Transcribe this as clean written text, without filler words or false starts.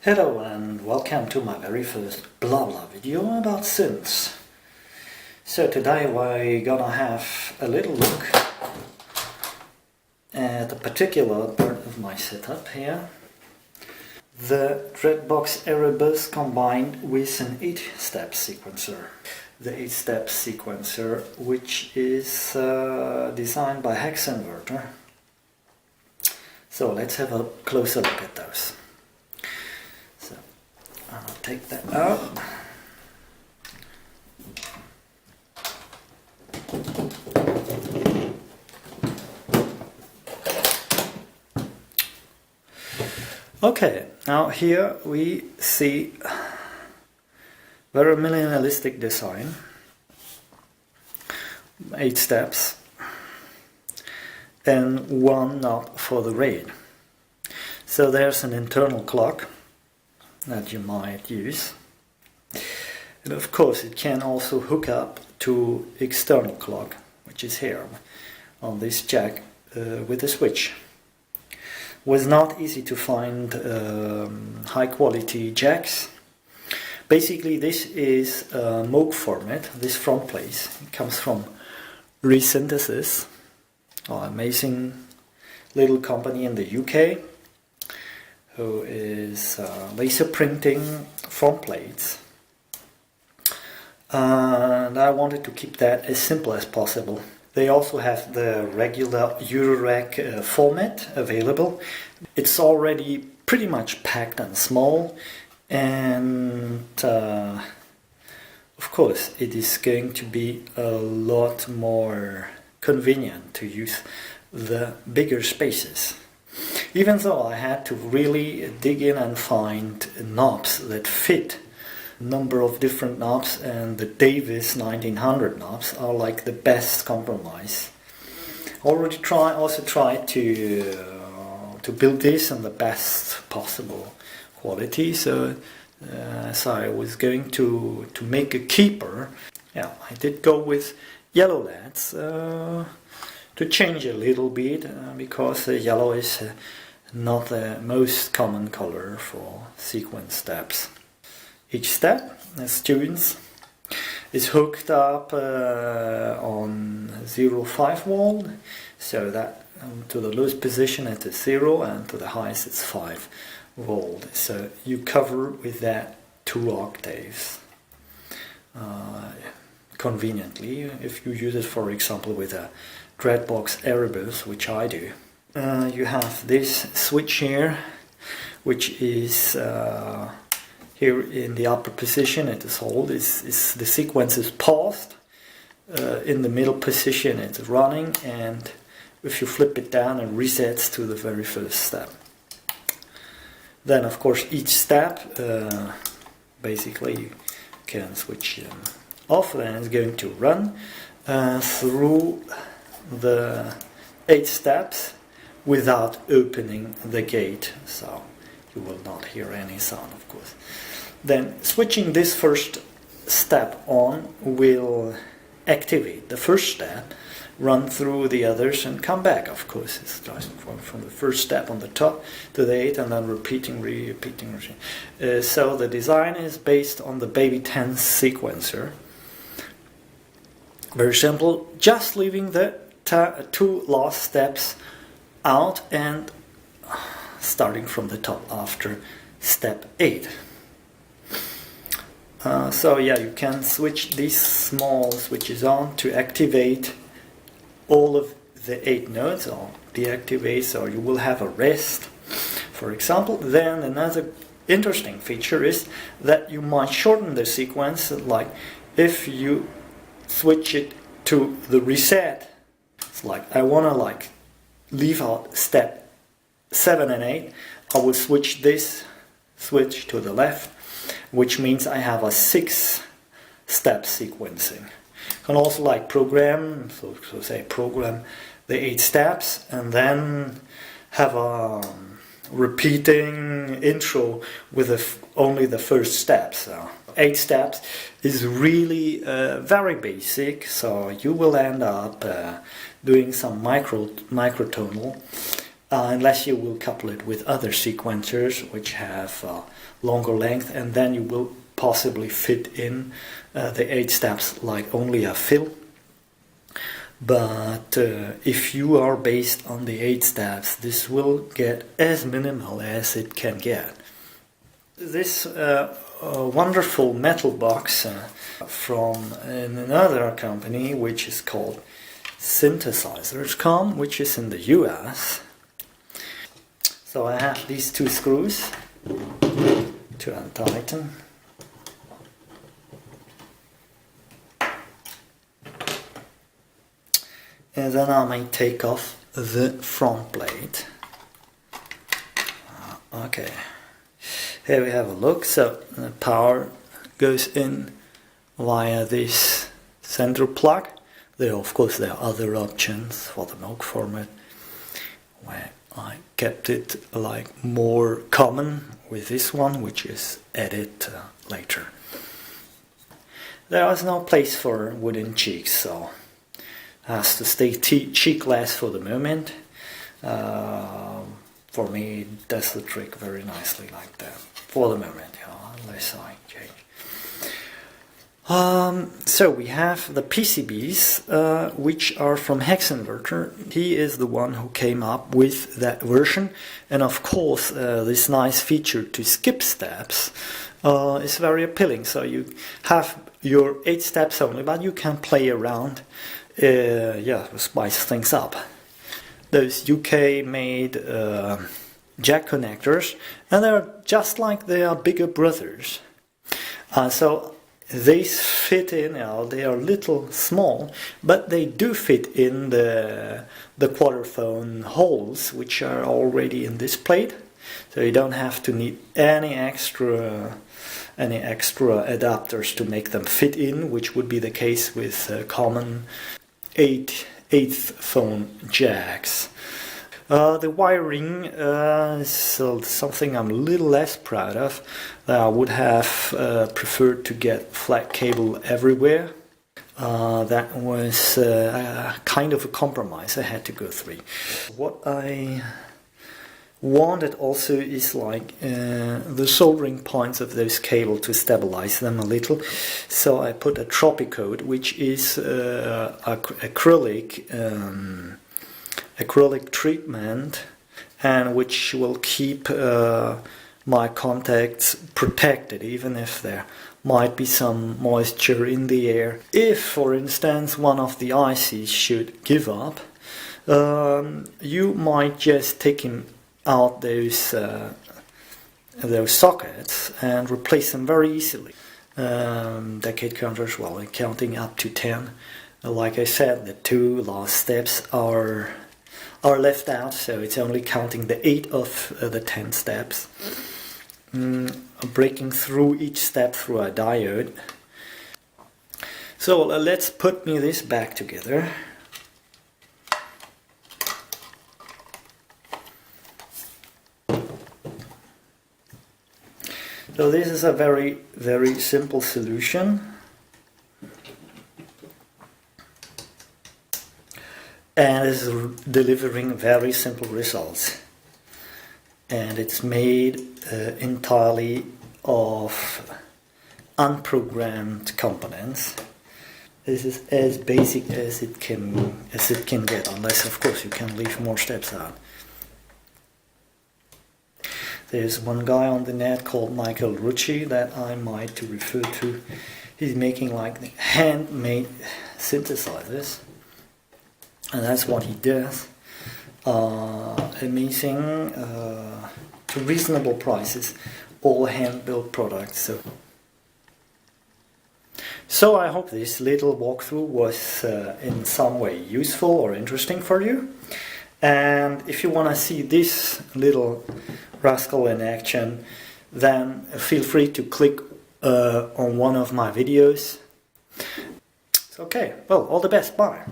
Hello and welcome to my very first blah blah video about synths. So today we're gonna have a little look at a particular part of my setup here. The Dreadbox Erebus combined with an 8-step sequencer. The 8-step sequencer, which is designed by Hexenwerter. So let's have a closer look at those. I'll take that out. Okay, now here we see very minimalistic design. 8 steps and 1 knob for the RAID. So there's an internal clock that you might use, and of course it can also hook up to external clock, which is here on this jack with a switch. Was not easy to find high quality jacks. Basically this is a Moog format, this front plate. It comes from Resynthesis, an amazing little company in the UK who is laser printing front plates, and I wanted to keep that as simple as possible. They also have the regular Eurorack format available. It's already pretty much packed and small, and of course it is going to be a lot more convenient to use the bigger spaces. Even though I had to really dig in and find knobs that fit a number of different knobs, and the Davis 1900 knobs are like the best compromise. Also tried to build this in the best possible quality. So I was going to make a keeper. Yeah, I did go with yellow LEDs. To change a little bit, because yellow is not the most common color for sequence steps. Each step, as tunes, is hooked up on 0.5 volt, so that to the lowest position it is 0 and to the highest it's 5 volt. So you cover with that 2 octaves conveniently if you use it, for example, with a Dreadbox Erebus, which I do. You have this switch here, which is here in the upper position. It is hold. The sequence is paused. In the middle position it's running, and if you flip it down it resets to the very first step. Then of course each step basically you can switch off, and it's going to run through the 8 steps without opening the gate, so you will not hear any sound, of course. Then switching this first step on will activate the first step, run through the others and come back. Of course it's starting from the first step on the top to the 8 and then repeating. So the design is based on the Baby 10 sequencer. Very simple, just leaving the 2 last steps out and starting from the top after step 8. So yeah, you can switch these small switches on to activate all of the 8 nodes, or deactivate, so you will have a rest, for example. Then another interesting feature is that you might shorten the sequence, like if you switch it to the reset. It's like I want to leave out step 7 and 8. I will switch this switch to the left, which means I have a 6-step sequencing. You can also program, program the 8 steps and then have a repeating intro with only the first step. So 8 steps is really very basic, so you will end up doing some microtonal unless you will couple it with other sequencers which have longer length, and then you will possibly fit in the 8 steps like only a fill. But if you are based on the 8 steps, this will get as minimal as it can get. This wonderful metal box from another company which is called Synthesizers.com, which is in the US. So I have these 2 screws to untighten. And then I may take off the front plate. Okay, here we have a look. So the power goes in via this central plug. Of course there are other options for the milk format, where I kept it like more common with this one, which is added later. There is no place for wooden cheeks, so has to stay cheekless for the moment. For me, it does the trick very nicely like that for the moment, unless I change. So we have the PCBs, which are from Hexenwerter. He is the one who came up with that version, and of course this nice feature to skip steps is very appealing. So you have your 8 steps only, but you can play around, spice things up. Those UK made jack connectors, and they're just like their bigger brothers. So they fit in, they are a little small, but they do fit in the quadraphone holes, which are already in this plate. So you don't have to need any extra adapters to make them fit in, which would be the case with common 8th phone jacks. The wiring is something I'm a little less proud of. I would have preferred to get flat cable everywhere. That was kind of a compromise I had to go through. What I wanted also is like the soldering points of those cables to stabilize them a little. So I put a Tropicoat, which is acrylic treatment, and which will keep my contacts protected even if there might be some moisture in the air. If, for instance, one of the ICs should give up, you might just take out those sockets and replace them very easily. Decade counters, well, counting up to 10. Like I said, the 2 last steps are left out, so it's only counting the 8 of the 10 steps. Breaking through each step through a diode. So let's put this back together. So this is a very, very simple solution. And is delivering very simple results. And it's made entirely of unprogrammed components. This is as basic as it can get, unless of course you can leave more steps out. There's one guy on the net called Michael Rucci that I might refer to. He's making like handmade synthesizers. And that's what he does. Amazing, to reasonable prices, all hand-built products. So I hope this little walkthrough was in some way useful or interesting for you. And if you want to see this little rascal in action, then feel free to click on one of my videos. Okay, well, all the best, bye.